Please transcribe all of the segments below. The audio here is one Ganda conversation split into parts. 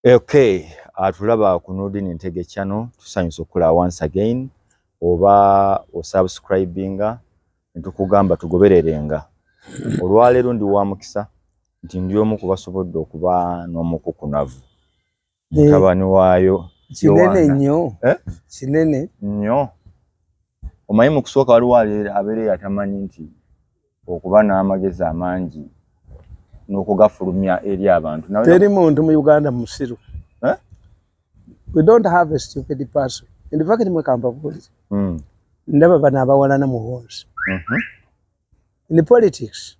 Okay, atulaba ku Nurdin Ntege channel tusanyusa okula once again oba osubscribinga ntukugamba tugobererenga. Olwaleero ndi wa mukisa nti ndi omu kubasobodde okuba n'omukukunavu. Mutabani waayo kinene nnyo. Kinene nnyo. Omanyi mu kusooka waliwo abeere yatamanyi nti okuba n'amagezi amangi n'okugafulumya eri abantu. Teri muntu mu Uganda musiru. We don't have a stupid person. In fact, in Kampala, never been abawalana mu wars. In politics,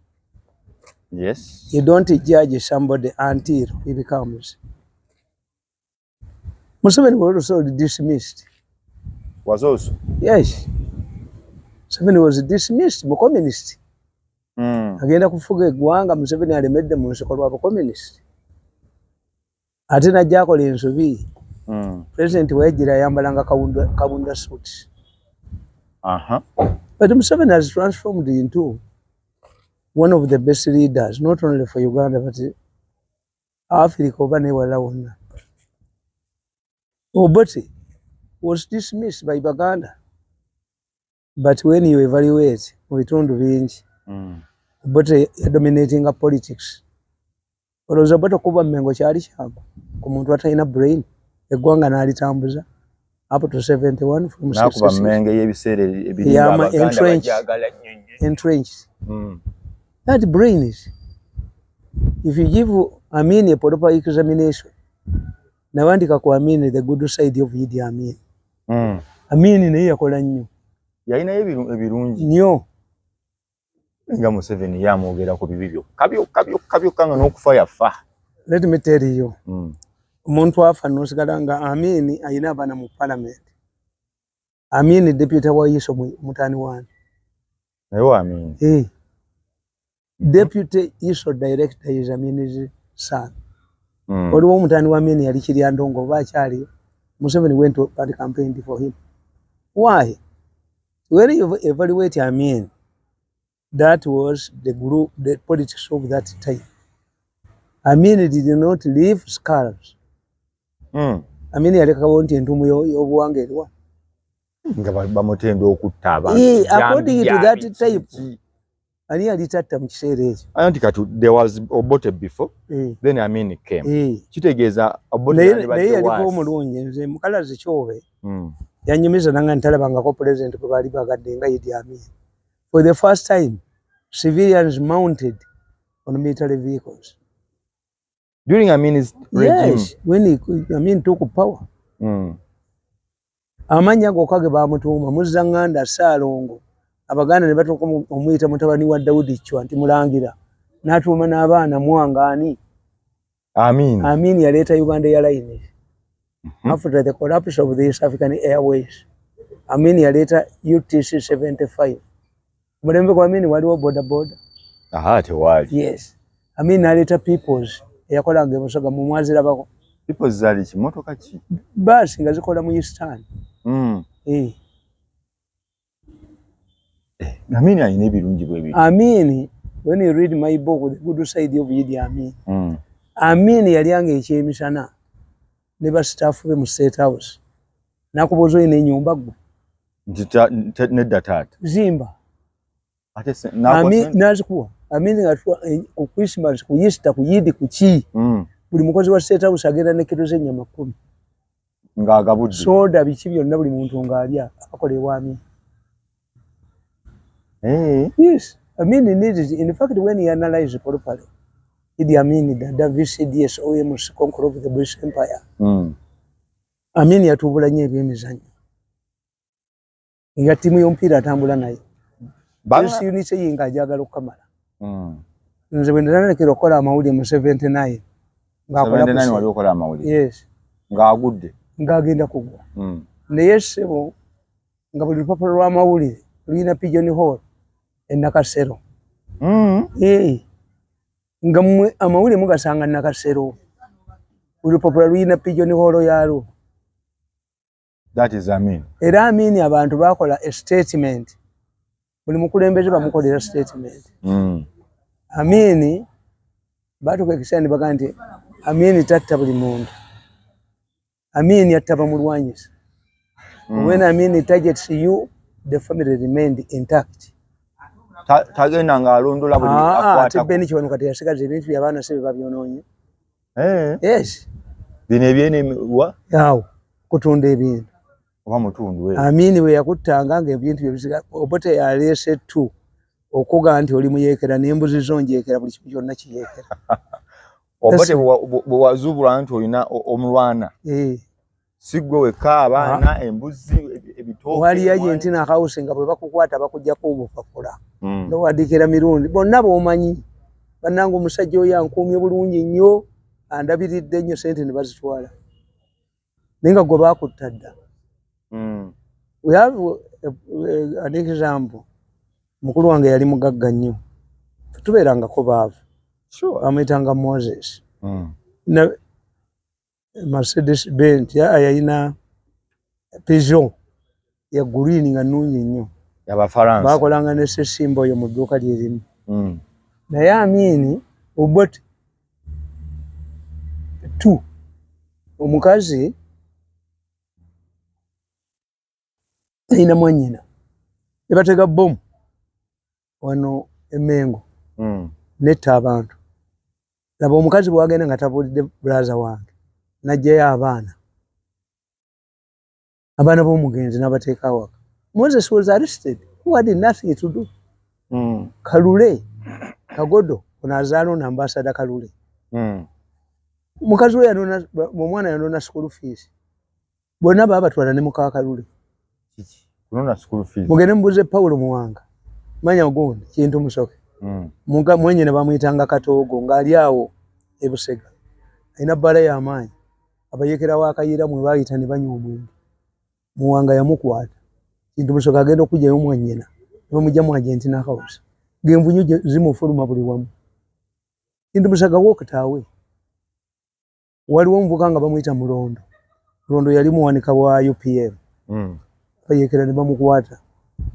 yes, you don't judge somebody until he becomes. Museveni was also dismissed. Was also? Yes. Museveni was dismissed, mu communist. Agenda kufuga eggwanga Museveni alemedde mu nsoko lw'aba communist. Ate najja akola ensobi. President Waijira ayambalanga kabunda suits. But Museveni has transformed into one of the best leaders, not only for Uganda, but Africa oba newala wonna. Obote was dismissed by Baganda. But when you evaluate mu bitundu bingi, Obote dominating politics. Olowooza Obote okuba Mmengo kyali kyangu ku muntu atalina brain. Eggwanga n'alitambuza up to 71 from 66. Nakuba Mmengo y'ebiseera ebiringa Abaganda bajaagala nnyo. Entrenched. That brain is, if you give Amin a proper examination, nawandika ku Amin the good side of Idi Amin. Amin naye yakola nnyo. Yalina ebirungi nnyo. Nga Museveni yamwogera ku bibi byokka nga n'okufa yafa. Let me tell you. Omuntu afa n'osigala nga Amin ayina abaana mu parliament. Amin deputy wa Yiso mutani wani. Naye Amin. Deputy Yiso director is Amin's son. Waliwo mutani wa Amin yali Kiryandongo oba akyaliyo. Museveni went to campaign for him. Why? When you evaluate Amin, that was the group, the politics of that time. Amin did not leave scars. Amin yalekawo nti entumu y'obuwanga eriwa. Nga bamutenda okutta abantu. According to that type, ani yalitatta mu kiseera ekyo. Anti kati there was Obote before, then Amin came. Kitegeeza Obote yali naye yaliko omulungi nze mukalazi Kyobe. Yanyumiza nanga ntalabangako president kwe baali bagadde nga Idi Amin. For the first time, civilians mounted on military vehicles. During Amin's regime? Yes, when Amin took power. Amanya gokage bamutuuma Muzzanganda Ssaalongo. Abaganda ne batuuka omuyita mutabani wa Daudi Chwa nti mulangira. N'atuuma n'abaana Mwangaani. Amin yaleeta Uganda Airlines. After the collapse of the East African Airways, Amin yaleeta UTC 75. Mulembe kwa Amin waliwo boda boda. Tewali. Yes. Amin aleta peoples eyakolanga ebusoga mu mwazirabako. Peoples zali kimotoka ki? Basi nga zikola mu Eastern. Amin alina ebirungi bwe biri. Amin, when you read my book, The Good Side of Idi Amin, Amin yalyanga ekyemisana ne ba staff be mu State House. Nakubuuza oyina ennyumba gwe? Nedda taata. Zimba. Amin nazikuwa. Amin nga ku Christmas, ku Easter, ku Yidi, ku ki. Buli mukozi wa State House agenda ne kilo z'ennyama 10. Ng'agabudde. Soda biki byonna buli muntu ng'alya akolewa Amin. Yes, Amin needs, in fact, when he analyzed properly, Idi Amin, the VCDS, OMS, conqueror of the British Empire, Amin yatubula nnyo ebyemizannyo. Nga ttiimu y'omupiira atambula naye. Yes, unit ye nga ajagala okukamala. Nze bwe nalekera okukola amawulire mu 79. Ng'akola 79 wali okola amawulire? Yes. Ng'agudde? Ng'agenda kugwa. Naye ssebo nga buli lupapula lw'amawulire luyina Pigeon Hall e Nakasero. Nga mmwe amawulire mugasanga Nakasero. Buli lupapula luyina Pigeon Hall yalwo. That is Amin. Era Amin abantu bakola a statement. Buli mukulembeze bamukolera statement. Amin batuka ekisani baga nti Amin tatta buli muntu. Amin yattaba mulwanyisa. When Amin targets you, the family remained intact. Tagenda ng'alondola buli akwata. Tebeni kibano kati yasigaza ebintu by'abaana sebe babyononye. Yes. Bino ebyene wa? Yawo kutunda ebintu. Oba mutundu Amin bwe yakuttanga ng'ebintu bye bisiga Obote yaleese tu okuga nti oli muyeekera n'embuzi zonjeekera buli kimu kyonna kiyeekera. Obote bwe wazubula nti olina omulwana. Sigwe wekka abaana embuzi ebitooke. Wali Argentina house nga bwe bakukwata bakujjako obupapula. N'owadikira mirundi bonna b'omanyi. Bannange omusajja oyo ankuumye bulungi nnyo andabiridde nnyo sente ne bazitwala. Naye nga gwe baakutta dda. We have an example. Mukulu wange yali mugagga nnyo. Tubeerangako baavu. Bamuyitanga Moses. Na Mercedes Benz yayina Peugeot ya green nga nnungi nnyo. Y'Abafaransa. Baakolanga ne ssesimba oyo mu dduuka lye limu. Naye Amin Obote tu omukazi ayina mwannyina ne batega bbomu wano Emengo netta abantu. Laba omukazi bwagenda nga tabuulidde bulaza wange najjayo abaana b'omugenzi n'abateeka awaka. Moses was arrested. Who had nothing to do. Kalule Kagodo ono azaala ono ambassador Kalule. Mukazi we yanona omwana yanona school fees. Bonna baabatwala ne muka Kalule. Kunona school fees. Mugende mbuze Paulo Muwanga. Manya ogundi kintu musoke. Muga mwennyene bamuyitanga Katoogo ng'ali awo e Busega. Ayina bbala y'amaanyi. Abayeekera wa Kayira mwe baayita ne banywa omwenge. Muwanga yamukwata. Kintu musoke agenda okujjayo mwennyina. Ne bamujja mu Argentina house. Ng'envunyu zimufuluma buli wamu. Kintu musoke wookutaawe. Waliwo omuvuka nga bamuyita Mulondo. Mulondo yali muwanika wa UPM. Bayeekera ne bamukwata.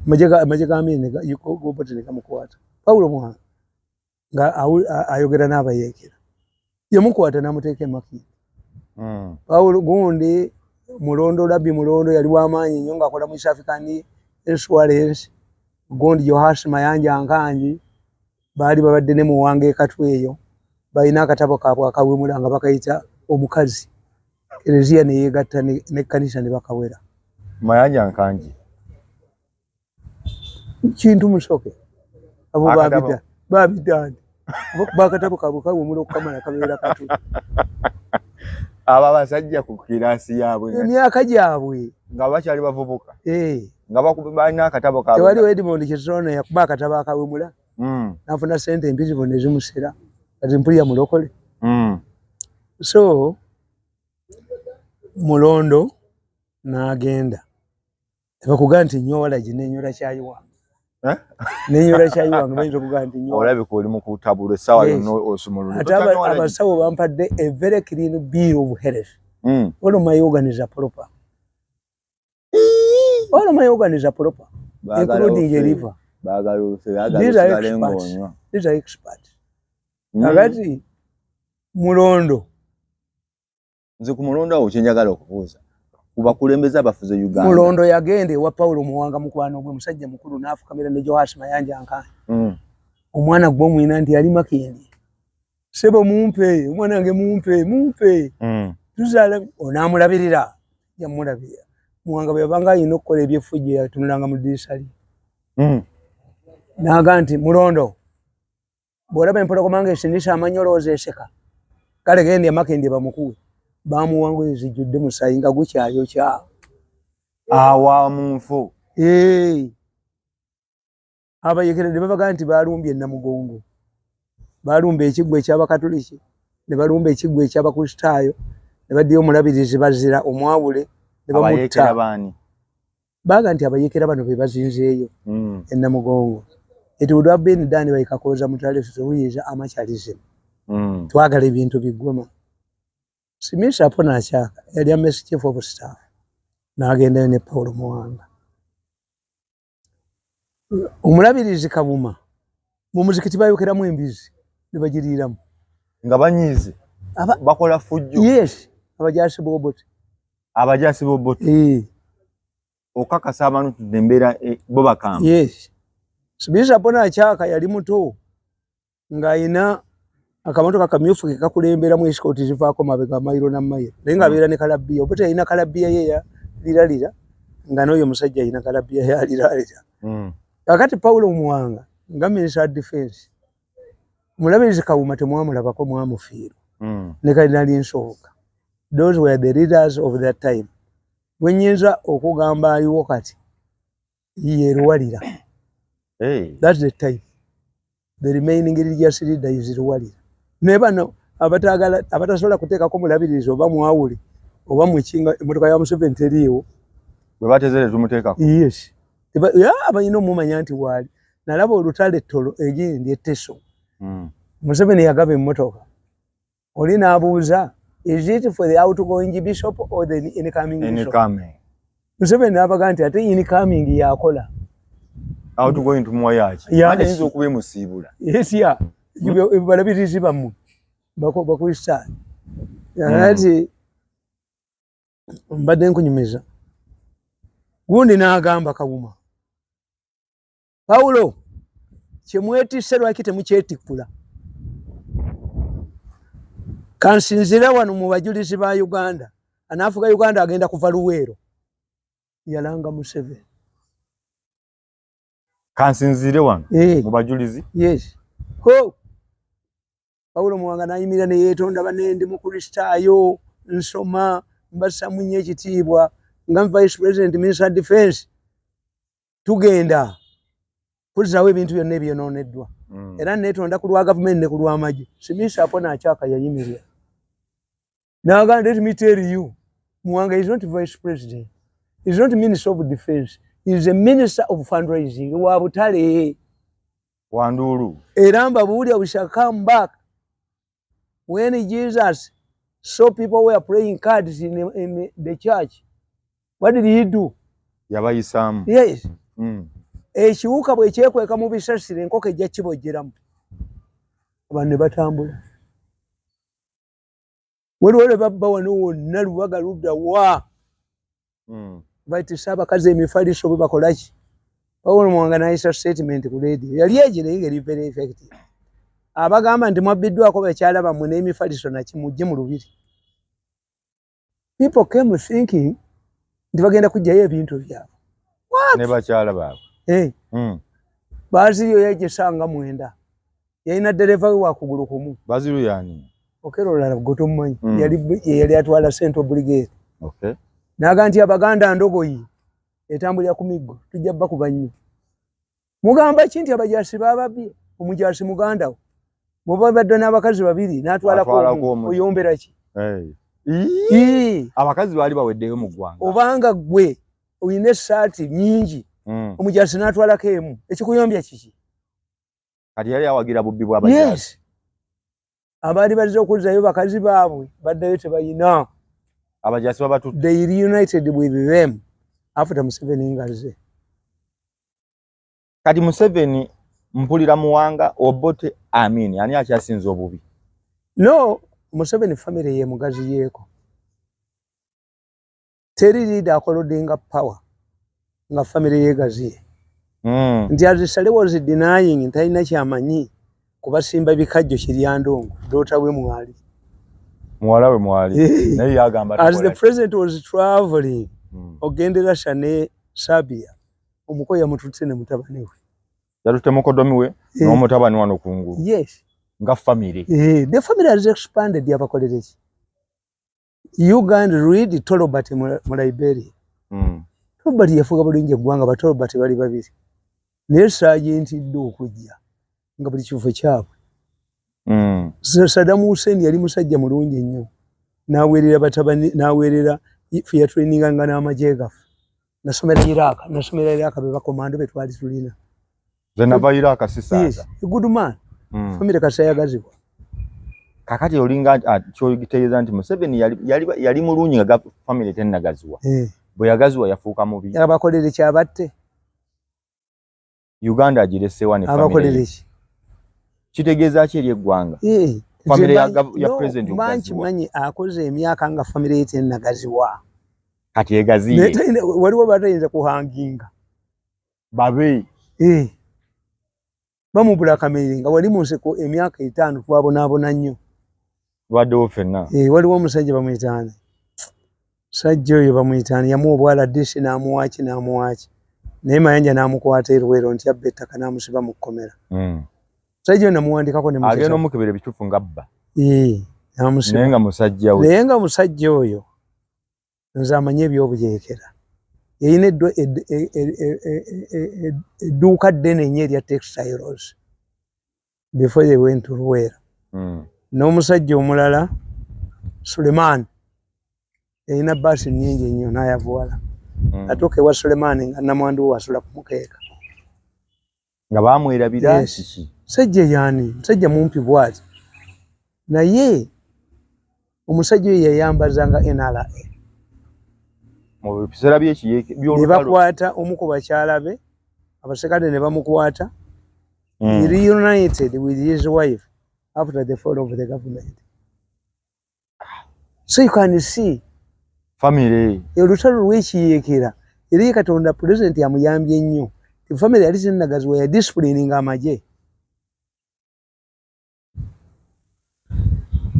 Amagye ga Amin Obote ne gamukwata. Paulo Muwanga nga ayogera n'abayeekera. Yamukwata n'amuteeka e Makindye. Paulo gundi Mulondo Labbi Mulondo yali w'amaanyi nnyo ng'akola mu East African Insurance. Gundi Johasi Mayanja Ankanji baali babadde ne Muwanga ekatwe eyo. Balina akatabo kaabwe akawemula nga bakayita omukazi. Ereziya ne yeegatta n'ekkanisa ne bakawera. Mayanja Ankanji. Kintu musoke. Abo babidani. Bakatabo kaabwe kawemula okukamala kabeera katwe. Aba basajja ku kirasi yaabwe. Emyaka gyabwe. Nga bakyali bavubuka. Nga balina akatabo kaabwe. Tewaliwo Edmond Kisono yakuba akatabo akawemula. N'afuna ssente empitirivu ne zimusera. Kati mpulira mulokole. So Mulondo n'agenda. Tebakugaa nti nyola ginenyola kyayi wange. Nenyola kyayi wange bayinza okugaa nti nyola. Olabika oli mu kutabula essaawa yonna osumulula. Ate abasawo bampadde a very clean bill of health. All of my organs are proper. All of my organs are proper. Including your liver. These are experts. Agati Mulondo. Nze ku Mulondo awo kyenjagala okubuuza. Kubakulembeza abafuze Uganda. Mulondo yagende wa Paulo Muwanga mukwano gwe musajja mukulu n'afukamira ne Johasi Mayanja Ankanji. Omwana gwe omwina nti yali Makindye. Sebo mumpe, omwana wange mumpe. Tuzaala onaamulabirira. Yamulabirira. Muwanga bwe yabanga alina okukola ebyefujjo yatunulanga mu ddirisa lye. N'aga nti Mulondo bw'olaba empologoma ng'esindisa amanyolooza eseka. Kale genda Makindye bamukuwe. Bamuwanga ezijjudde musaayi nga gukyayokya. Awa mu nfu. Abayeekera ne babaga nti baalumbye Namugongo. Baalumba ekiggwa eky'Abakatoliki, ne balumba ekiggwa eky'Abakristaayo, ne baddayo omulabirizi bazira omwawule ne bamutta. Abayeekera baani? Baaga nti abayeekera bano be bazinzeeyo e Namugongo. It would have been done by Kakoza Mutale Suwiza Amachalism. Twagala ebintu biggwema. Simisa hapo n'akyaka yali amesi chief of staff n'agenda ne Paulo Muwanga. Omulabirizi Kabuma mu muzikiti bayokeramu embizi ne bagiriiramu nga banyiize bakola fujjo. Yes, abajasi Obote Abajaasi b'Obote. Okakasa abantu tudembera bo bakamba. Yes. Sibisha pona achaka yali muto nga ina akamotoka kamyufu kakulembera mu escort zivaako mabega mayiro na mayiro. Lenga beera ne kalabia. Obote ina kalabia ye ya liralira nga noyo musajja ina kalabia ya liralira. Kakati Paulo Muwanga nga Minister Defense. Mulabirizi Kawuma temwamulabako mwamufiiro. Ne Kardinali Nsooka. Those were the leaders of that time. Wenyinza okugamba aliwo kati ye Rwalira. That's the time. The remaining religious leader is Rwalira. Never know abatasobola kuteekako mulabirizi oba mwawuli oba mukinga emotoka ya Museveni teriiwo bwe batezere tumuteekako. Yes. Abayina omumanya nti waali nalaba olutale ttolo egindi etteso. Museveni yagaba emmotoka. Oli n'abuuza, is it for the outgoing bishop or the incoming bishop? Museveni n'abaga nti ate incoming yakola. Outgoing tumuwa yaki. Ate yinza okuba emusiibula. Yes, yeah. Balabirizi bammwe bakristaani. Ati mbadde nkunyumiza. Gundi n'agamba Kawuma, Paulo, kyemwetisse lwaki temukyetikkula? Kansinzira wano mu bajulizi ba Uganda. Anaafuga Uganda agenda kuva Luweero. Yalanga Museveni. Kansinzire wano mu bajulizi? Yes. Paulo Muwanga n'ayimirira ne yeetonda banne ndi mukristaayo nsoma mbassa munye ekitiibwa nga Vice President Minister Defense. Tugenda kuzzawo ebintu byonna ebyonooneddwa. Era neetonda ku lwa gavumenti ne ku lw'amagye. Simisa apona akyaka yayimirira. Now let me tell you, Muwanga is not Vice President. He is not Minister of Defense. He is a Minister of Fundraising. Wa Butale. Wanduru. Eramba Budia, we shall come back. When Jesus saw people were praying cards in the church, what did he do? Yabayisamu. Yes. Ekiwuka bwe kyekweka mu bisasiro enkoko ejja kibojjeramu. Abantu ne batambula. Waliwo babba wano wonna lubaga ludda wa. Baitisa abakazi emifaliso bwe bakolaki. Paulo Muwanga n'ayisa statement ku radio. Yali egire ngeri very effective. Abagamba nti mwabbiddwako bakyala bammwe n'emifaliso nakimujje mu lubiri. People came thinking nti bagenda kuggyayo ebintu byabwe. Ne bakyala baabwe. Baziyo yagisanga mwenda. Yalina dereva we wakugulu kumu. Baziyo yani? Okero lala gotomumanyi. Yali atwala Central Brigade. Okay. Naga nti Abaganda ndogoyi etambulira ku miggo tujja bakuba nnyo. Mugamba ki nti abajaasi bababye omujaasi muganda wo. Bwe badde n'abakazi babiri n'atwala ko oyombera ki? Abakazi baali baweddeyo mu ggwanga. Obanga gwe oyina essaati nnyingi omujaasi n'atwalako emu ekikuyombya kiki? Kati yali awagira bubbi bw'abajaasi. Yes. Abaali bazze okuzzayo bakazi baabwe baddayo tebayina. Abajaasi babatutte. They reunited with them after Museveni ngazze. Kati Museveni mpulira Muwanga Obote Amini ani akyasinza obubi? No, Museveni family ye mugazi yeeko. Teri leader akolodinga power nga family yegaziye. Nti Azisale was denying nti alina kyamanyi kubasimba bikajjo Kiryandongo daughter we mwali. Muwala we mwali. Naye yagamba as the president was traveling ogendera Shane Sabia omuko yamututse ne mutabani we. Yalute mukodomi we n'omutabani wano kungulu. Yes. Nga family. The family has expanded yabakolere ki. Uganda read Tolobert mu Liberia. Tolobert yafuga bulungi eggwanga ba Tolobert bali babiri. Ne Sergeant Ddo okujja nga buli kifo kyabwe. Saddam Hussein yali musajja mulungi nnyo. N'aweerera batabani n'aweerera fear training nga n'amagye gafu. Nasomera Iraq be bakomando be twali tulina. Zenava Iraq sisaaga. Yes, a good man. Family kasayagazibwa. Kakati olinga kyogitegeeza nti Museveni yali mulungi nga family tennagaziwa. Bwe yagaziwa yafuuka mubi. Abakolere kyabatte. Uganda agiresewa ne family. Abakolere ki? Kitegeeza ki eri eggwanga? Family ya president manyi akoze emyaka nga family tennagaziwa. kati egaziye waliwo batayinza kuhanginga babe bamubula kamere nga wali mu nseko emyaka 5 twabonaabona nnyo baddewo ffenna waliwo omusajja bamuyitaani sajja oyo bamuyitaani yamuwa obwala disi n'amuwaaki naye Mayanja n'amukwata erwero nti abba ettaka n'amusiba mu kkomera sajja oyo namuwandikako ne agenda omukebera ebituufu nga bba n'amusiba naye nga musajja oyo nze amanye ebyobujeekera yayina edduuka ddene nnyo erya textiles before they went to Luweero n'omusajja omulala Suleiman yayina baasi nnyingi nnyo n'ayavuwala atuuka ewa Suleiman nga namwandu we asula ku mukeeka nga baamwerabira musajja yaani musajja mumpi bw'ati naye omusajja oyo yayambazanga NRA mu biseera by'ekiyeeke ne bakwata omu ku bakyala be abasekade ne bamukwata he reunited with his wife after the fall of the government. So you can see family olutalo lw'ekiyeekera era ye Katonda president yamuyambye nnyo family yali sinagaziwa ya disciplining amagye.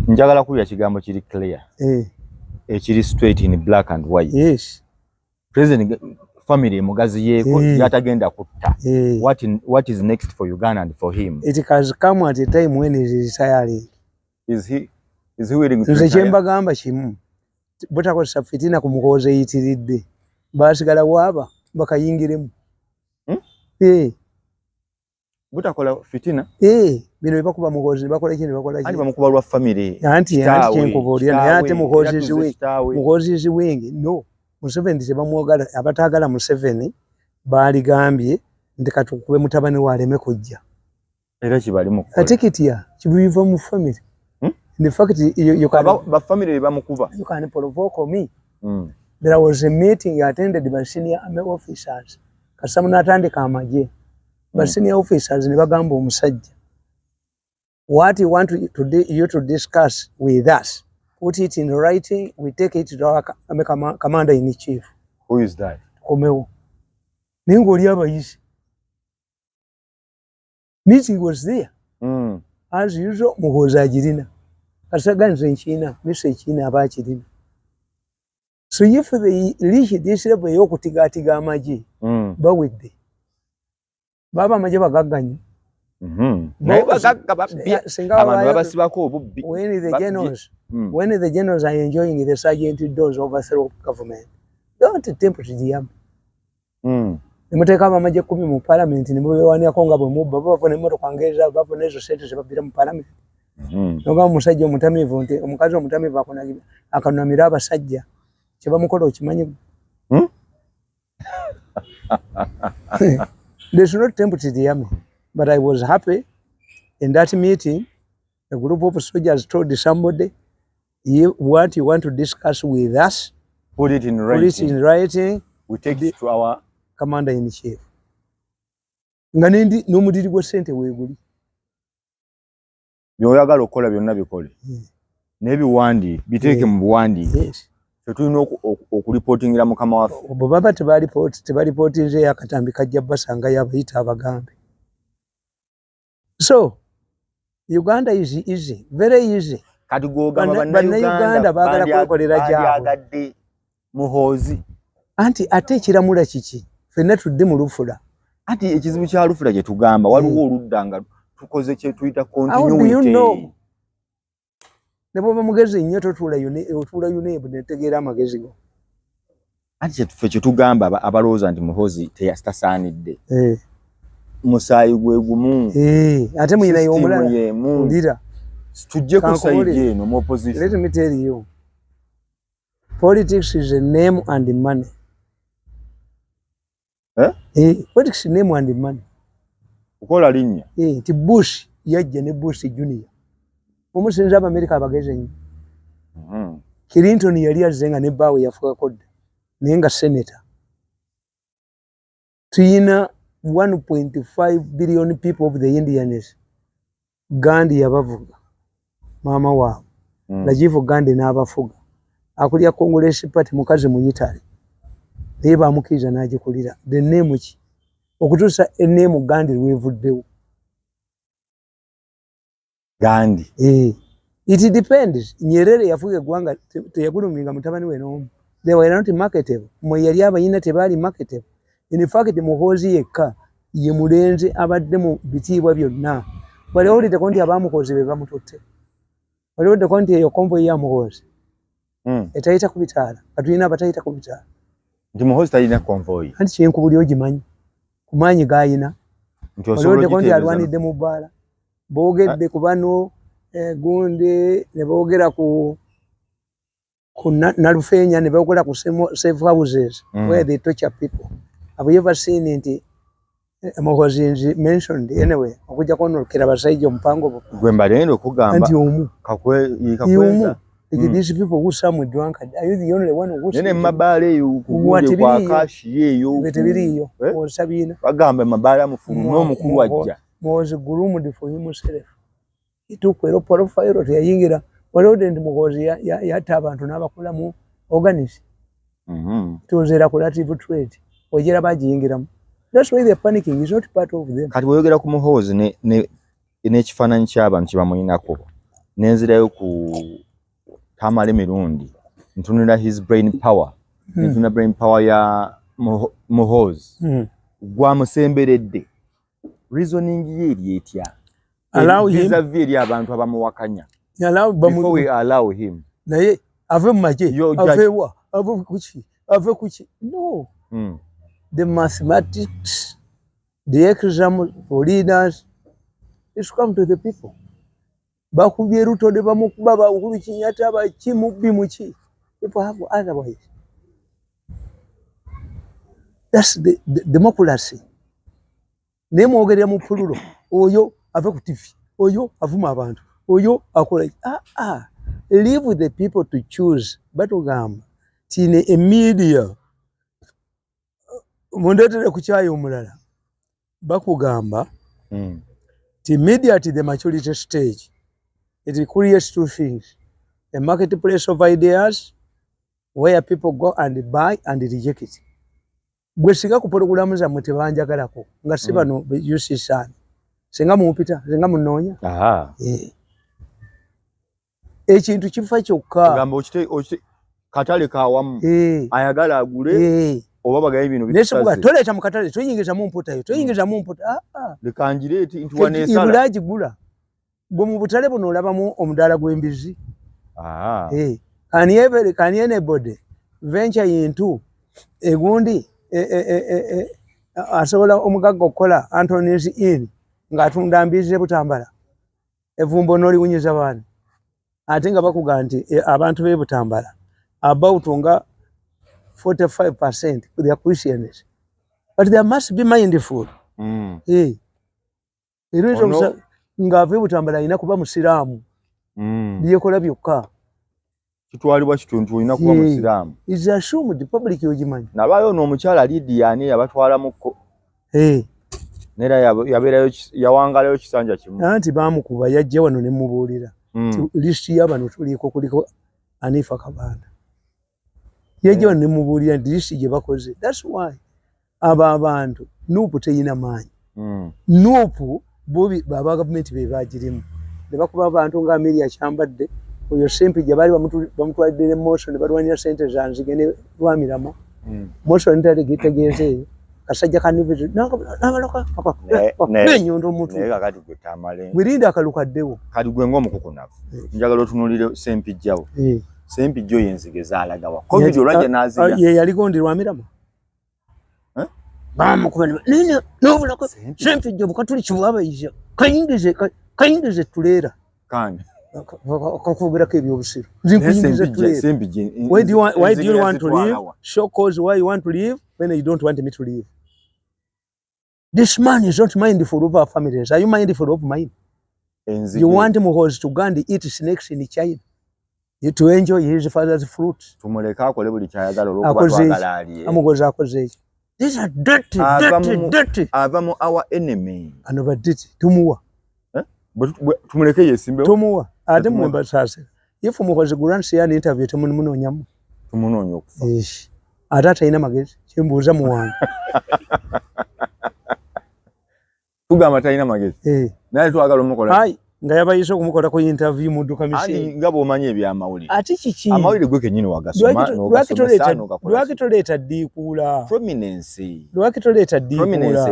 Njagala kulya kigambo kiri clear ekiri straight in black and white. Yes. President family mugazi yeko yatagenda kutta. What is next for Uganda and for him? It has come at a time when he is retiring. Is he willing to retire? Nze kyembagamba kimu butakozesa fitina ku mukozi eyitiridde baasigala waaba bakayingiremu. Butakola fitina? Bino bakuba mukozi bakola ekindi bakola ekindi. Ali bamukuba lwa family. Anti kyenkubuulira naye ate mukozi wengi no. Museveni tebamwagala abataagala Museveni baaligambye nti katukube mutabani wa aleme kujja. Era kibalimu. Ate kitya kibiva mu family. In fact you can ba family bamukuba. You can provoke me. There was a meeting attended by senior army officers. Kasamu natandika amagye. But senior officers ne bagamba omusajja. What you want you to discuss with us, put it in writing, we take it to our commander in chief. Who is that? Komewo. Ningo oli abayisi. Meeting was there. As usual, muhoza ajirina. Kasaganze nchina, mise china abachirina. So if they reach this level y'okutigaatiga amagye, bawedde. Baba amagye bagagganye. Naye bagagga babbye abantu babasibako obubbi. When the generals are enjoying the sergeant does overthrow government, don't tempt the army. Nemuteeka abamagye 10 mu parliament ne mubeewaniako nga bwe mubba bava n'emmotoka ngeza bava n'ezo sente ze babbira mu parliament. Nogamba omusajja omutamiivu nti omukazi omutamiivu akanunamira abasajja kye bamukola okimanyi. They should not tempt the army. But I was happy in that meeting. A group of soldiers told somebody, what you want to discuss with us, put it in writing. We take it to our commander in chief. Nga nendi n'omudiri gwa ssente weeguli. Byoyagala okukola byonna bikole. N'ebiwandi biteeke mu buwandi. Tetulina okulipotingira mukama waffe. Bo baba tebalipotinze yakatambi kajja basanga yabayita abagambe. So Uganda is easy, very easy. Kati gogamba Uganda baagala kwekolera gyabwe muhoozi. Anti ate ekiramula kiki ffenna tudde mu lufula. Anti ekizibu kya lufula gye tugamba waliwo oludda nga tukoze kye tuyita continuity. Ne bw'oba mugezi nnyo totuula yuneebu netegeera amagezi go. Anti ffe kye tugamba abalowooza nti muhoozi tasaanidde. Musaayi gwe gumu. Ate muyina y'omulala ndira. Tujje ku sayidi eno mu opposition. Let me tell you. Politics is a name and money. Politics is name and money. Ukola linnya. Nti Bush yajja ne Bush Junior. Omusinza America abageze nnyo. Clinton yali azzenga ne Bawe yafuka kodda. Naye nga senator. Tuyina 1.5 billion people of the Indians. Gandhi yabavuga. Mama waabwe. Rajiv Gandhi n'abafuga. akulya Congress Party mukazi mu Italy naye bamukiriza n'agikulira the name ki okutuusa enneemu Gandhi lwevuddewo Gandhi it depends. Nyerere yafuga eggwanga teyaguluminga mutabani we n'omu. They were not marketable. Mwe yali abayina tebaali marketable. In fact Muhoozi yekka ye mulenzi abadde mu bitiibwa byonna. Bali owulidde ko nti abaamuhoozi be bamututte. Bali owulidde ko nti eyo konvoyi ya Muhoozi etayita ku bitaala. Katulina abatayita ku bitaala. Nti Muhoozi talina konvoyi. Anti kyenkubuli ogimanyi. Ku maanyi g'ayina. Bali owulidde ko nti alwanidde mu bbaala. Boogedde ku bano Gundi ne boogera ku Nalufeenya ne boogera ku safe houses where they torture people. Have you ever seen it? Muhoozi mentioned anyway. Okujja kwonolekera abasajja omupango gwe mbalendo okugamba anti omu kakweza these people who some with drunkard. Are you the only one who nene mabaale eyo kugude kwa kashi yeyo betebiriyo osabina bagamba mabaale amufumu n'omukulu wajja Muhoozi groomed for himself. Itukwero profile yayingira walode ndi Muhoozi yatta abantu n'abakola mu organize tuzera collaborative trade ojera bagiyingiramu. That's why they're panicking. It's not part of them. Kati boyogera ku Muhoozi ne kifaananyi ky'abantu kye bamuyinako nenzirayo ku Tamale mirundi ntunira his brain power ntunira brain power ya Muhoozi gwamusemberedde reasoning ye eri etya allow him vis-a-vis eri abantu abamuwakanya before we allow him naye ave mu maje avewa ave kuki no the mathematics the exam for leaders is come to the people. Bakubye Ruto de bamukuba ba Uhuru Kenyatta ba kimubbi muki people have otherwise. That's the democracy. Nemo ogerera mu pululo oyo ave ku TV oyo avuma abantu oyo akola leave the people to choose. Batugamba tine a media mundetere ku kyayo omulala bakugamba ti media at the maturity stage it creates two things: a marketplace of ideas where people go and buy and reject it. Gwe singa ku programu zammwe tebanjagalako nga si bano yusi sana singa mupita singa munoonya ekintu kifa kyokka gamba okite katale kawamu ayagala agule oba bagaye bino bitasaze toleeta mu katale toyingiza mu mputa yo toyingiza mu mputa lekanjireti into wanesala ibulaji gula gwe mu butale buno olabamu omudala gw'embizi can anybody venture into egundi asobola omugagga okukola Anthony's Inn ng'atunda mbizi Butambala evumbo n'oliwunyiza baana ate nga bakuga nti abantu b'e Butambala about nga 45% they are Christians, but there must be mindful. Ng'ave Butambala alina kuba musiraamu byekola byokka kitwalibwa kituntu olina kuba musiraamu is assumed public yogimanyi nabayo n'omukyala Lydia ani yabatwala muko nera yabeerayo yawangalayo kisanja kimu anti baamukuba yajja wano ne mubuulira list y'abano tuliko kuliko Anifa Kabanda yajja wano ne mubuulira nti list gye bakoze. That's why aba abantu nuupu teyina maanyi nuupu bobi baba gavumenti be bagirimu ne bakuba abantu nga Amelia Kyambadde oyo sempi gye bali bamutwalidde ne motion balwanira sente zanzige ne Lwamirama motion ntali gitegeeze kasajja kanivizi n'abaloka n'enyondo omuntu naye kakati gwe Tamale wirinde akalukaddewo kati gwe ng'omukukunavu njagala otunuulire sempi jjawo sempi jjo yenzige zaalagawa covid olwajja n'azira ye yaliko ndi Lwamirama bamukuba nene n'obulako sempi jjo bukatuli kibwabayizya kayingize tuleera kandi kakugirako ebyobusiru zinkuyingize tuleera why do you want to live show cause why you want to live when you don't want me to live. This man is not mindful of our families. Are you mindful of mine? You want Muhoozi to go and eat snakes in China, to enjoy his father's fruits. Tumuleka akole buli kyayagala olw'okuba twagala aliye. Muhoozi akoze ekyo. These are dirty. Ava mu our enemy. Anobaditi tumuwa. Tumuleke yesimbewo. Tumuwa. Ate mwemba sasa. if mukoze grants ya interview temunonyamu tumunonya okufa ate atalina magezi kimbuuza mu wange tugamba talina magezi naye twagala omukola nga yabayise okumukola ku interview mu dduka misiri nga bw'omanyi ebyamawulire ate kiki amawulire gwe kennyini wagasoma lwaki toleeta ddiikuula prominence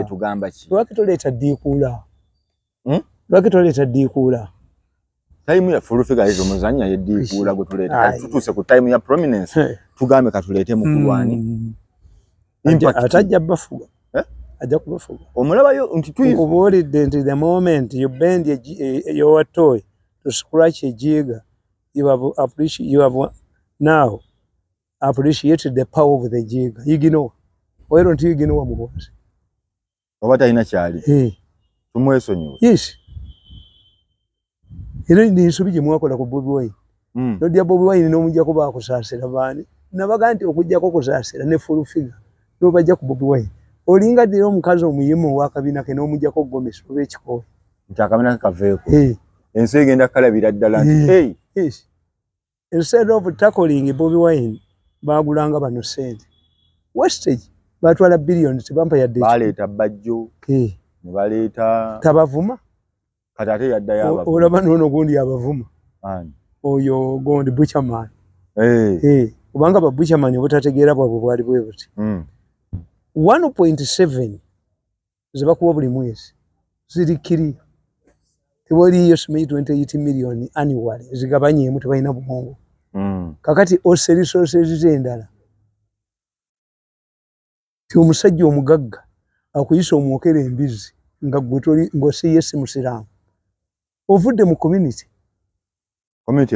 tugamba ki lwaki toleeta ddiikuula lwaki toleeta ddiikuula time ya furufiga hizo muzanya yeddiikuula gwe tuleeta tutuuse ku time ya prominence tugambe katuleete mukulwani atajja bafuga ajja kubafuga omulabayo nti tukubuulidde nti the moment you bend your toy to scratch a jig you have now appreciated the power of the jig. Ignore. Why don't you ignore mubozi oba talina kyali tumwesonyiwe yes era n'ensobi gye mwakola ku Bobi Wine lodya Bobi Wine n'omujjako baakusaasira baani nabaga nti okujjako kusaasira ne full figure n'obajja ku Bobi Wine olinga ddira omukazi omuyimu w'akabiina ke n'omujjako Gomez oba ekikoowe nti akabiina ke kaveeko ensi egenda kalabira ddala nti yes instead of tackling Bobi Wine baagulanga bano ssente wastage baatwala billions tebampa yadde baleeta bajjo ne baleeta tabavuma kati ate yaddayo abavuma olaba n'ono gundi abavuma oyo gondi Butcherman kubanga ba Butcherman obutategeera bwabwe bwali bwe buti 1.7 zebakuwa buli mwezi zirikiri tewaliyo simanyi 28 million annually zigabanyeemu tebalina bumongo kakati ose resources z'endala ti omusajja omugagga akuyisa omwokera embizi nga gwe ng'osiye si musiraamu ovudde mu community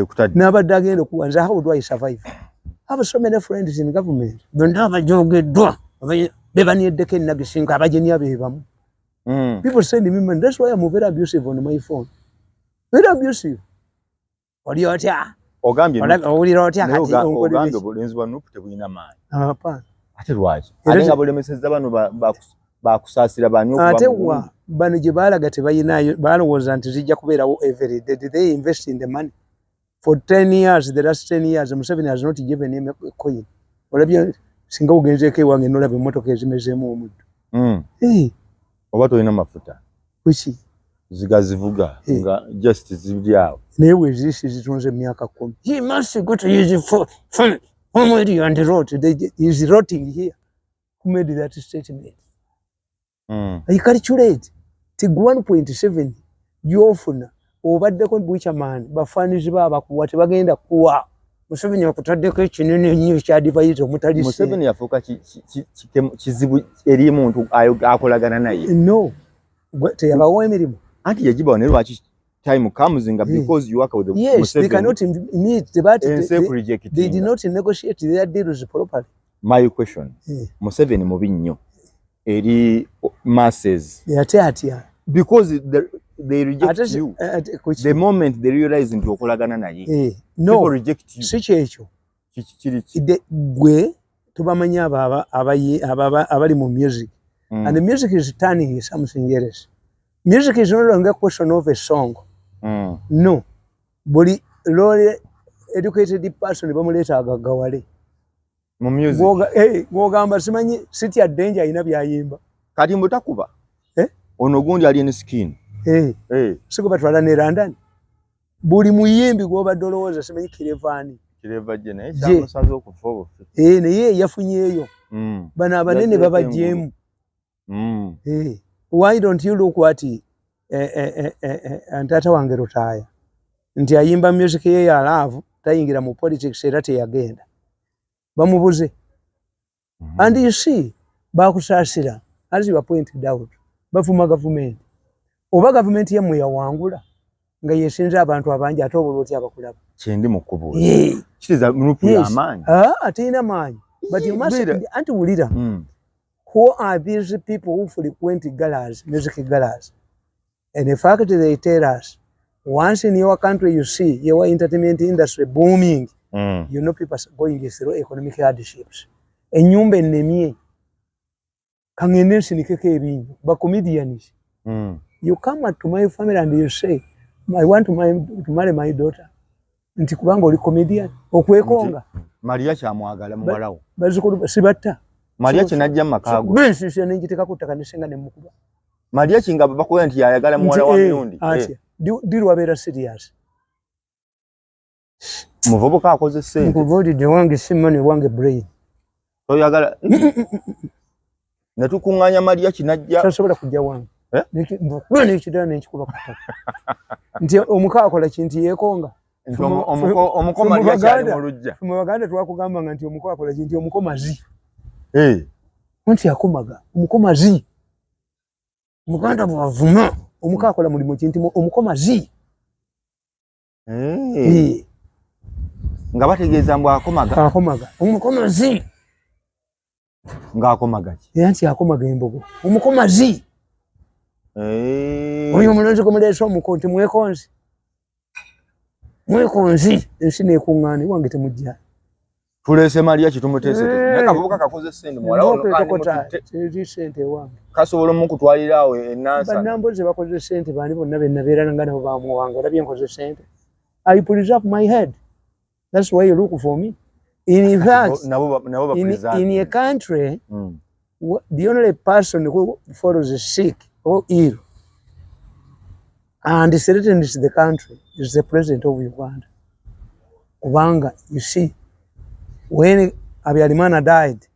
ekutadde n'abadde agenda okuwanza how do I survive? I have so many friends in government bonna abajogeddwa bebanieddeko ennagisinga abajenia beebamu people send me money. That's why I'm very abusive on my phone. Very abusive. Oli otya ogambye owulira otya kati ogambye obulenzi bwa Nuupu tebulina maanyi hapana ate lwaki ate nga bulemesezza bano bakusaasira banyu ate wa bano gye baalaga tebayinayo balowooza nti zijja kubeerawo every day. Did they invest in the money for 10 years? The last 10 years Museveni has not given him a coin. Olabye singa ogenzeeko ewange n'olaba emmotoka ezimezeemu omuddo oba tolina mafuta kuki zigazivuga nga just ziri awo naye weezisi zitunze emyaka 10. He must go to use from where you on the road. He is rotting here. Who made that statement? I calculate ti 1.7 gyofuna obaddeko Butcherman bafaanizi baabakuwa tebagenda kuwa Museveni akutaddeko ekinene nnyo kya device omutali Museveni yafuuka kizibu eri muntu akolagana naye no teyabawa emirimu anti yagibawo naye lwaki time comes nga because you work with the yes, Museveni they cannot meet they did not negotiate their deals properly. My question Museveni mubi nnyo eri masses atya because they reject you the moment they realize nti okolagana naye no people reject you si kyekyo gwe tubamanya abali mu music and the music is turning something else. Music is no longer a question of a song. No buli lole educated person bamuleeta agagawale mu music gwogamba simanyi City at Danger ina byayimba kati mbutakuba ono gundi ali ne skin siko batwala ne London buli muyimbi gwobadde olowooza simanyi Kireva je naye kyamusaza okufa naye yafunyeeyo bano abanene babajjeemu why don't you look what ntaata wange Lutaaya nti ayimba music ye ya love tayingira mu politics era teyagenda bamubuze and you see bakusaasira as you pointed out bafuma government oba government yemmwe yawangula nga yesinza abantu abangi ate obuloti abakulaba kyendi mu kubuuza kiriza Nuupu y'amaanyi ateina maanyi but you must anti wulira who are these people who frequent galas, music galas? And the fact they tell us, once in your country you see your entertainment industry booming, you know people are going through economic hardships. Enyumba ennemye, kangene sinikeke ebintu, ba comedians. You come to my family and you say, I want to marry my daughter. nti kubanga oli comedian okwekonga Maria kyamwagala muwalawo bazikulu sibatta Maria kinajja makago bensi n'enjiteka kutaka nesenga nemukuba Maria kinga bakoya nti yayagala muwala wa Mirundi diru wabeera serious muvubuka akoze sente nkubulidde wange simone wange brain oyagala netukunganya Maria kinajja tasobola kujja wange bwene ekidala n'ekikuba kutaka nti omuka akola kintu yeekonga omuko Maria kyali mulujja mu Baganda twakugambanga nti omuko akola kintu omuko mazi nti akomaga omuko mazi Muganda bwavuma omuka akola mulimu kintu omuko mazi nga bategeeza mbu akomaga omuko mazi ng'akomaga ki era nti akomaga embogo omuko mazi oyo omulonzi kumuleesa omuko nti mwekonzi ensi neekuŋŋaana wange temujja tuleese Maria kitumuteese nakavubuka kakoze sente muwalawo sente ewange kasobola omukutwalira awo enansa bannambozi bakoze sente bandi bonna benabeera nga nabo bamuwanga olabye nkoze sente I preserve my head. That's why you look for me. In fact, in a country, the only person who follows sick or ill and threatens the country is the president of Uganda. Kubanga, you see, when Habyarimana died,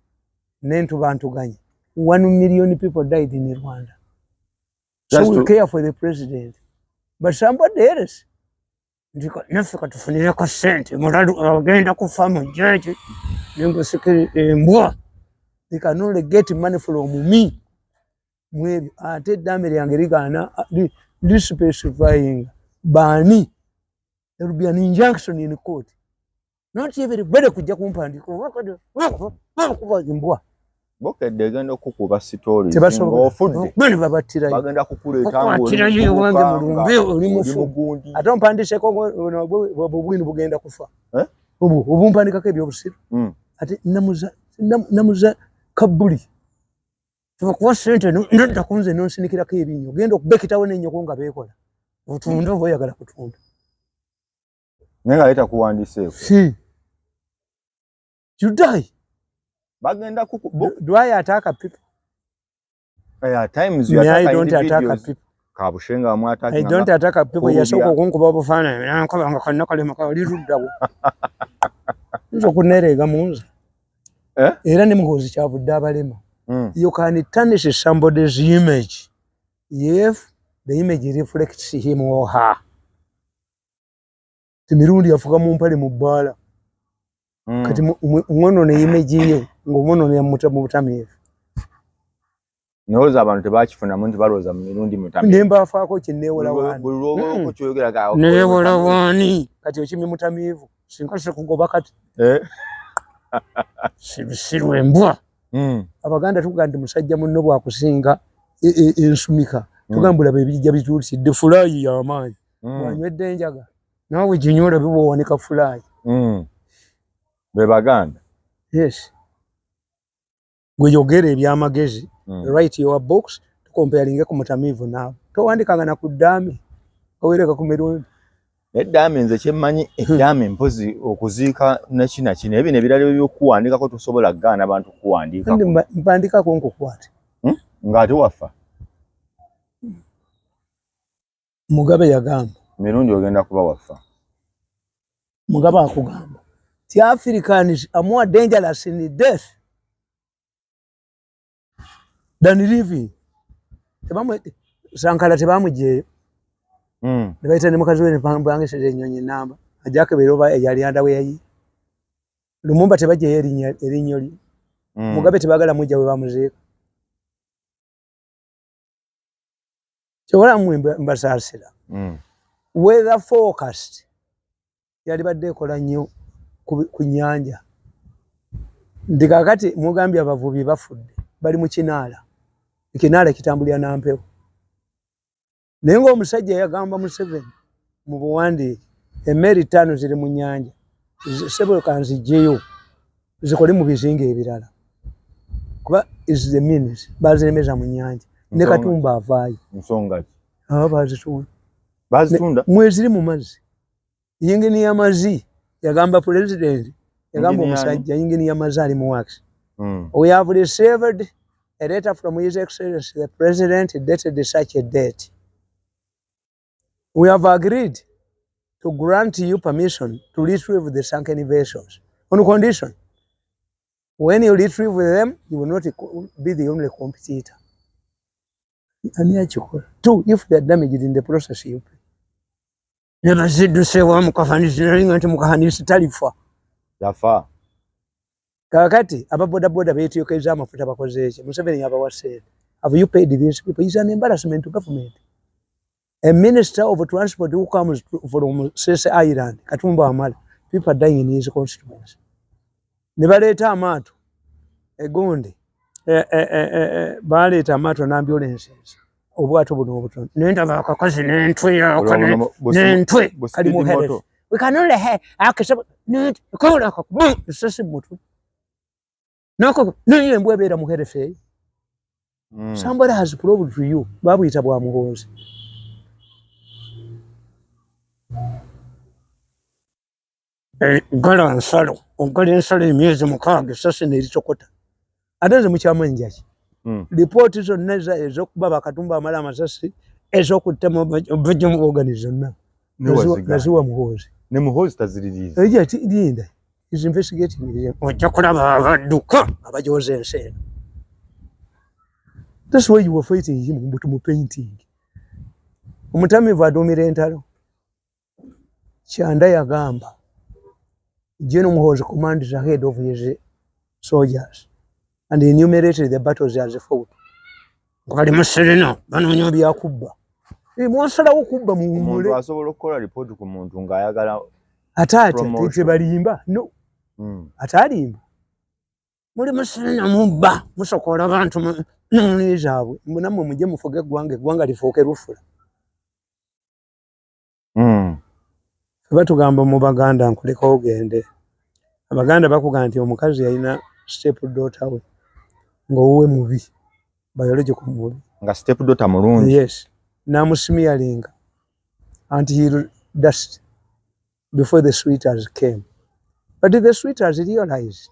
Nentu Bantuganya, 1 million people died in Rwanda. So we care for the president. But somebody else, naffe katufunireko sente mulalu agenda kufa mu jeje nengosekere embwa they can only get money from me mwebyo ate eddambe lyange ligaana specifying bani there will be an injunction in court not everybody kujja kumpandika kuba embwa bokedde egenda okukuba stories ng'ofudde bani babattira bagenda kukuleeta wange mulumbe oli mufu ate ompandiseko bwino bugenda kufa obumpandikako ebyobusiru ate namuza kabbuli tebakuwa sente ndadda kunze nonsinikirako ebinyo ogenda okubekitawo n'ennyoko nga beekola otunda oba oyagala kutunda naye nga leeta kuwandiseeko judai bagenda do I attack people? Times you attack I don't attack people. Kabushenga mu attack. I don't attack people. Yasoko okunkuba obufaananyi nankobanga konna kalema kali luddawo. Nzo kunerega munza. Era ne muhozi kyavudde abalema. You can tarnish somebody's image if the image reflects him or her. Timirundi yafuka mu mpale mu bbaala. Kati mwono ne image ye ng'omwono ne yamuta mu butamiivu. Noza abantu tebakifuna muntu baloza mu mirundi mutamiivu. Nemba afaako kinneewola wani. Buli lw'oba kyogera gawo. Neewola wani. Kati okimi mutamiivu. Singa sikugoba kati. Sibisirwa embwa. Abaganda tukuga nti musajja munno bwakusinga ensumika. Tugambula bebijja bituulisidde fulayi y'amaanyi. Wanywedde enjaga. Naawe ginyola bibowanika fulayi. Be Baganda. Yes. Gwe yogera ebyamagezi. Write your books comparing ku mutamiivu naawe. Towandikanga na ku ddaame. Owereka ku mirundi. Eddaame nze kyemmanyi eddaame mpozi okuziika nakina kino ebyo nebirala by'okuwandikako tosobola kugaana abantu kuwandiikako. Mpandikako nkukwate. Ng'ate wafa. Mugabe yagamba. Mirundi ogenda kuba wafa. Mugabe akugamba. The Africans are more dangerous in death than living. Sankara tebamugyeyo. Ne bayita ne mukazi we ne bangeseza ennyonyi ennamba. Ajjako beeroba yali andawe yayi. Lumumba tebagyeyo erinnyo lye. Mugabe tebaagala mujja we bamuzeeka. Kyobola mmwe mbasaasira. Weather forecast yali badde ekola nnyo ku nnyanja. Ndi kaakati mugambye abavubi bafudde bali mu kinaala. Ekinaala kitambulira na mpewo. Naye ng'omusajja yagamba Museveni mu buwandiike emmeri 5 ziri mu nnyanja sebo kanzigyeyo zikole mu bizinga ebirala kuba is the means baziremeza mu nnyanja ne Katumba avaayo nsonga aba bazitunda bazitunda mweziri mu mazzi yingini yamazi yagamba president yagamba omusajja yingini yamazi ali mu wax. We have received a letter from His Excellency the President dated such a date. We have agreed to grant you permission to retrieve the sunken vessels on condition when you retrieve them, you will not be the only competitor. Two, if they are damaged in the process, you pay. Never said to say one mukahanisi talifa. Yafa. Kakati ababoda boda beetiyokeza amafuta bakoze eki. Museveni yabawasera. Have you paid these people? It's an embarrassment to government. A minister of transport who comes from Sese Island, Katumba Amala, people are dying in his constituency. Nebaleta amato egonde baleta amato na ambulances obwato buno obutono nenda bakakozi n'entwe yakone n'entwe kali mu head we can only have akasaba n'ent kola ko sese mutu nako niye mbwebera mu head fe somebody has proved to you babu itabwa muhozi Gala nsalo ogala ensalo emyezi mukaaga sase n'eritokota ate ze mukyamanya ki lipooti zonna ez'okuba bakatumba amala amasasi ez'okutema obujjumu organization naziwa muhoozi ne muhoozi taziririza ejja linda is investigating ojja kulaba abadduka abajoza ensi eno. That's why you were fighting him mu painting. Omutamivu aduumira entalo Kyanda yagamba General Muhoozi commanded ahead of his soldiers and enumerated the battles as fought. Kali muserena banoonya byakubba. Mwasalawo kubba mu mule. Omuntu asobola okukola report ku muntu ng'ayagala ataate tebalimba no. Atalimba. Muli muserena mubba musokola abantu n'ezaabwe. Namwe mujje mufuge eggwanga lifuuke lufula. Batugamba mu Baganda nkuleka ogende. Abaganda bakugamba nti omukazi yalina step daughter we ng'owuwe mubi biological mubi nga step daughter mulungi. Yes. Namusimialinga until dust before the sweeters came. But the sweeters realized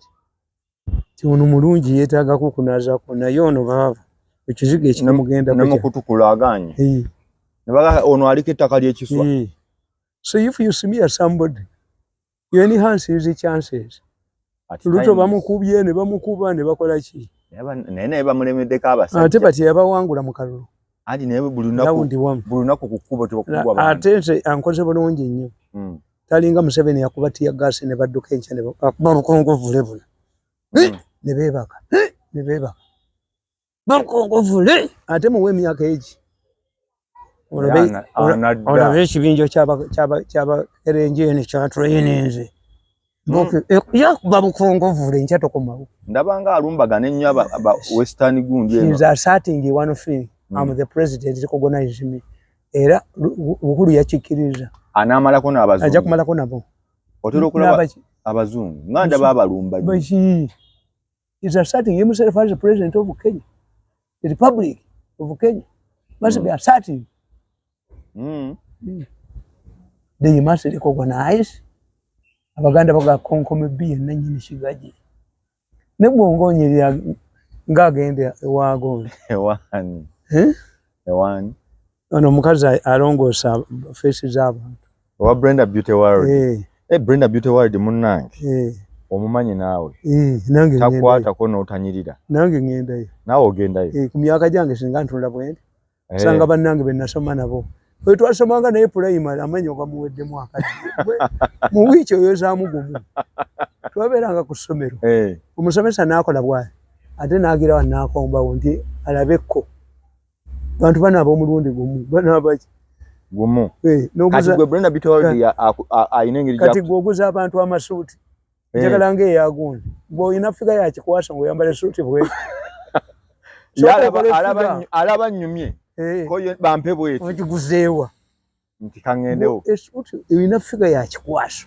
ti ono mulungi yeetaaga kukunazaako naye ono baava ekizigo ekinamugenda nemukutukulaganye ne baga ono aliko ettaka ly'ekiswa. So if you smear somebody, you enhance his chances. Luto bamukubye ne bamukuba ne bakola ki? Nene bamulemeddeko abasajja. Ate bati yabawangula mu kalulu. Ati naye buli lunaku kukuba tebakubwa abantu. Ate ankoze bulungi nnyo. Talinga Museveni yakuba tiya gas ne badduka enkya ne bakuba lukongovule bula. Ne beebaka. Ne beebaka. Bakongovule. Ate muwe emyaka egi. Olabe ekibinjo kyaba erenjeni kyatrainenze yakuba bukongovule nkya tokomawo. Ndabanga alumbagana ennyo aba western gundi eno. He's asserting one thing. I'm the president recognize me. Era Uhuru yakikiriza. Anamalako n'abazungu. Ajja kumalako nabo. Otera okulaba abazungu. Nganda babalumba. He's asserting himself as the president of Kenya. The Republic of Kenya. Must be asserting. They must recognize Abaganda baga konkome bi nanyini kigaji ne bwongonyerya ngagende ewagonde ewani ono mukazi alongosa face z'abantu wa Brenda Beauty World. Brenda Beauty World munnange omumanyi naawe nange takwata ko n'otanyirira nange ngendayo naawe ogendayo ku myaka gyange singa ntunda bwende sanga bannange be nasoma nabo bwe twasomanga naye primary amanyo gamuweddemu akati mu wiiki oyo zaamugumu twabeeranga ku ssomero omusomesa n'akola bw'ati ate n'agira wannaakombawo nti alabekko bantu banaaba omulundi gumu banaabaki gumu kati gwe Brenda Beauty World ayina engeri kati gwe oguza abantu amasuuti njagala ng'eyagundi bw'olina figa yakikwasa ng'oyambala essuuti bweti alaba nnyumye koyo bampe bweti okiguzeewa nti kangendewo essuuti erina figa yakikwasa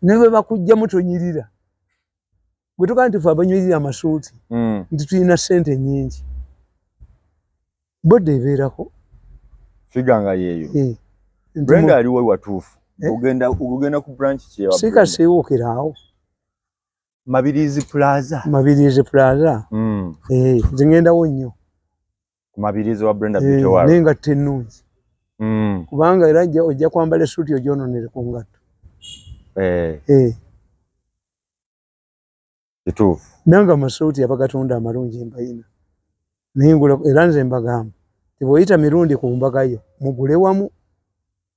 ne bwe bakugjamu tonyirira bwe tugaa nti fe abanyirira amasuuti nti tulina ssente nnyingi bodde ebeerako figa nga yeeyo Brenda aliwo watuufu Ugenda ku branch kye wa sika siwukirawo Mabirizi Plaza zingendawo nnyo ku Mabirizi wa Brenda Beauty World nenga tenungi kubanga era ojja kwambala essuuti ogyononere ku ngatto kituufu nanga amasuuti abagatunda amalungi embayina nengula era nze mbagamba tibwoyita mirundi ku mbagayo mugule wamu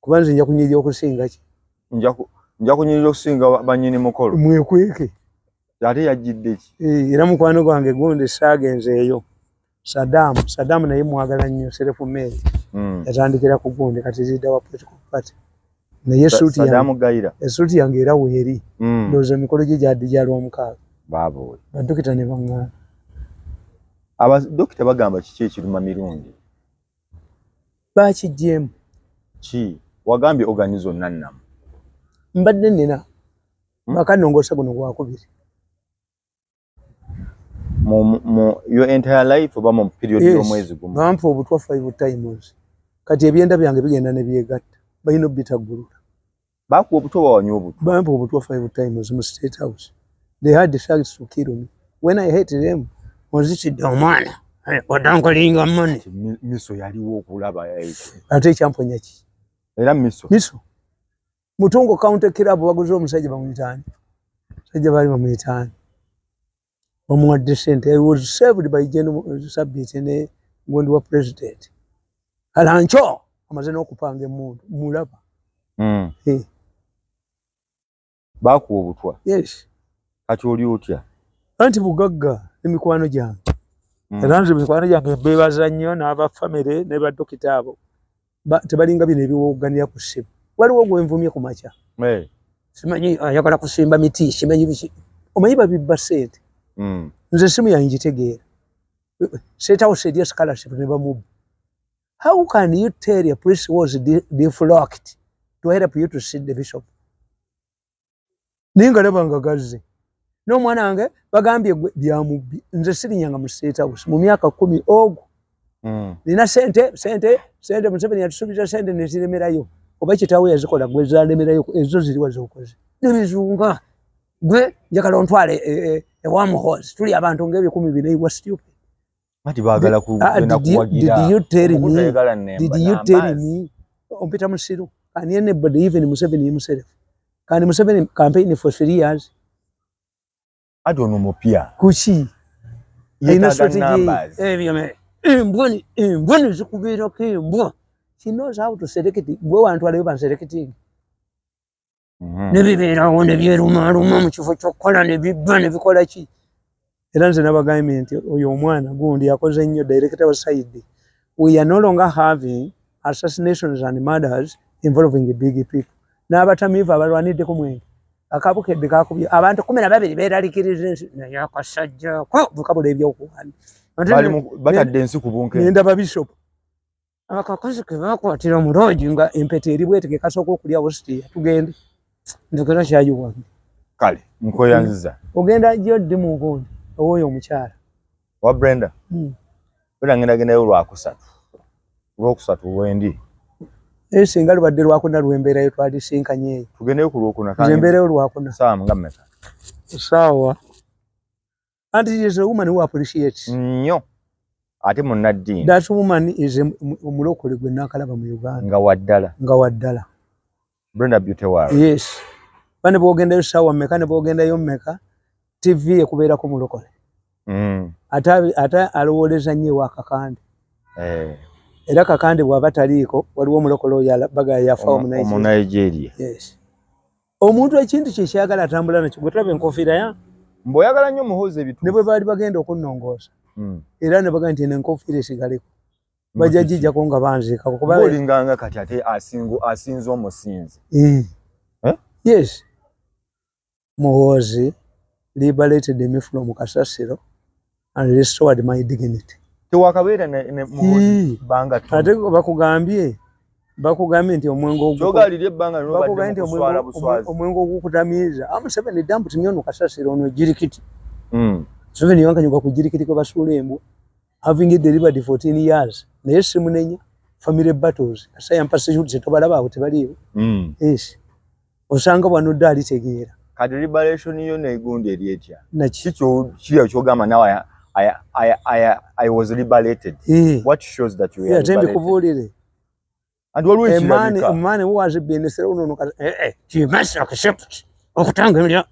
kuba nze nja kunyirira okusinga ki nja kunyirira okusinga banyini mukolo mwekweke ate yajjidde ki era mukwano gwange gundi saagenzeeyo Saddam naye mwagala nnyo Serefu Mary yatandikira ku gundi kati zidda wa political party naye essuuti yange era weeri ndowooza emikolo gye gyaddi gya Lwomukaaga baabo badokita ne baŋŋaana abadokita bagamba kiki ekiruma mirundi baakiggyemu ki wagambye ogani zonna nnamu mbadde nnina bakanongoosa guno gwakubiri your entire life oba mu period y'omwezi gumu bampa obutwa 5 times kati ebyenda byange bigenda ne byegatta balina obitaggulula bakuwa obutwa bawanywa obutwa bampa obutwa 5 times mu State House they had the facts to kill me when I hate them wazitidde omwana odankolinga mani miso yaliwo okulaba ate ekyamponya ki era miso Mutungo County Club baguze omusajja bamuyitaani sajja bali bamuyitaani bamuwadde ssente. I was served by General Sabit ne Gondi wa president alancho amaze n'okupanga emmundu mulaba bakuwa obutwa yes kati oli otya anti bugagga emikwano gyange era nze emikwano gyange beebaza nnyo n'abafamire ne badokita abo tebalinga bino ebiwoganira ku ssimu waliwo gwenvumye ku makya simanyi ayagala kusimba miti simanyi biki omanyi babibba ssente nze simu yange ngitegeera State House eri scholarship ne bamubba. How can you tell a priest was deflocked to help you to see the bishop? Ninga labanga gazze n'omwana wange bagambye byamubbi nze sirinyanga mu State House mu myaka 10 ogwo nina sente Museveni yatusuubiza sente neziremerayo oba kitaawe yazikola gwe zalemerayo ezo ziriwa z'okoze nebizunga gwe njagala ontwale ewamuhozi tuli abantu ng'ebyo 10 stupid. Mati bagala kugenda kuwagira. Did you tell me Peter Musiru can anybody even Museveni himself can Museveni campaign for 3 years? I don't know mopia kuchi ina strategy mboni zikubira kembwa. She knows how to select it. Gwe wantu wale ban selecting nebibera wone byeruma mu kifo kyokkola nebibba nebikola ki era nze nabagambye nti oyo omwana gundi yakoze nnyo director wa side. We are no longer having assassinations and murders involving the big people. N'abatamiivu abalwanidde ku mwenge akabukedde kakubye abantu 12 beeralikiriza naye akasajja ko bukabula ebyokuwani batadde ensi ku bunke nenda ba bishop akakazi ke bakwatira mu lodge nga empete eri bwetege kasoko okulya hostia tugende ndekera kyayiwa kale nkoyanziza ogenda jodde mu gundi oyo omukyala wa Brenda ngenda yo lwakusatu wendi singa lubadde lwakuna lwembeerayo twalisinkanye tugendeyo ku lwokuna embeerayo lwakuna sawa ngammeka sawa and it is a woman who appreciates nnyo ate munnaddiini that woman is omulokole gwe nakalaba mu Uganda nga waddala Brenda Beauty World. Yes bane bogendayo sawa mmeka ne bogendayo mmeka TV ekubeera ku mulokole ata alowoleza nnyo wakakande era kakande bw'aba taliiko waliwo omulokole oyo baga yafa mu Nigeria. Yes omuntu ekintu kye kyagala atambula nakyo gwe tulaba enkofiira ya mboyagala nnyo muhoze ebitu ne bwe baali bagenda okunnongoosa era ne bagamba nti enkofiira esigaleko bajja gijjako nga banziika kuba olinganga kati ate asinze omusinzi. Yes Muhoozi liberated me from Kasasiro and restored my dignity. Tewakabeera ne Muhoozi banga tu ate bakugambye nti omwengo ogwogalira ebbanga n'obadde muswala buswazi omwengo ogwokutamiiza Museveni dambuti nnyo Kasasiro ono jirikiti Museveni yankanyuka ku jirikiti kwe basuula embwa having delivered 14 years naye simunenya family battles asa yampasishuti zetobalaba awo tebaliiwo. Yes osanga bwanodde alitegeera kati liberation yo negundi eri etya naki kyo kyogamba nawe I was liberated. What shows that you were liberated? And what was man who has been you must accept okutangira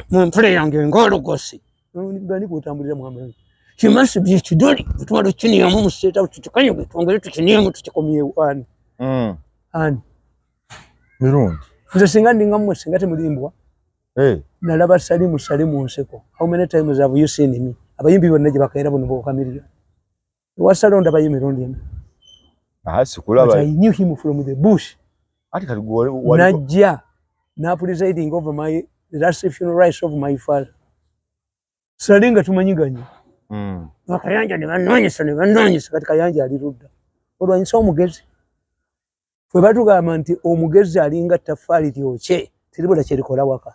mu play yange ngologosi ngani kutambulira muhamwe you must be chidoli twalo chini ya mumu seta tutukanye twongere tukiniyemo tukikomye wani ani mirundi nze singa ndinga mmwe singa temulimbwa nalaba salimu nseko. How many times have you seen me? Abayimbi bonna gye bakaera buno bokamiriyo wasalonda abayimbi mirundi ena sikulaba. I knew him from the bush. Ati kati najja na presiding over my last funeral rites of my father. Salinga tumanyiganye. Bakayanja ne banonyesa kati kayanja alirudda. Olwanyisa omugezi. Fwe batugamba nti omugezi alinga tafali lyokye teribula kyerikola waka.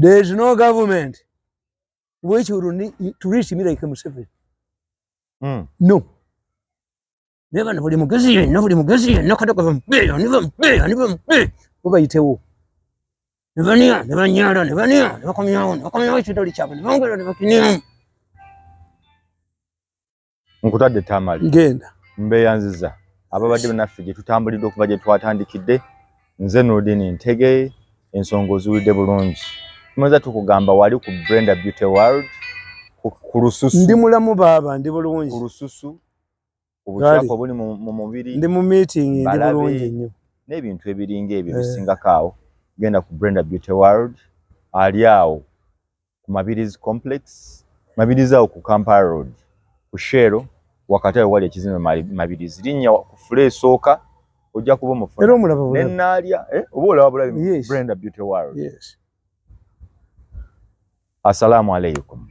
There is no government which will need to reach me like Museveni. No. Never know mugezi yenna kataka niva oba yitewo. Nebanyala nebakomyawo ekitoli kyabwe nebongera nebakinimu. Nkutadde tamali. Genda. Mbeyanziza. Ababadde bannaffe gye tutambulidde okuva gye twatandikidde. Nze Nurdin Ntege ensonga oziwulidde bulungi. Tumaze tukugamba wali ku Brenda Beauty World ku Lususu. Ndi mulamu baba ndi bulungi. Ku Lususu. Obukyako buli mu mubiri. Ndi mu meeting ndi bulungi nnyo. N'ebintu ebiringa ebyo bisingakaawo. Genda ku Brenda Beauty World. Ali awo ku Mabirizi Complex. Mabirizi awo ku Kampala Road. Ku Shero wakati wali ekizimbe Mabirizi. Linnya ku fule esooka ojja kuba mufuna. Era omulaba bulaba. Nenaalya oba olaba bulaba Brenda Beauty World. Yes. Assalamu alaikum.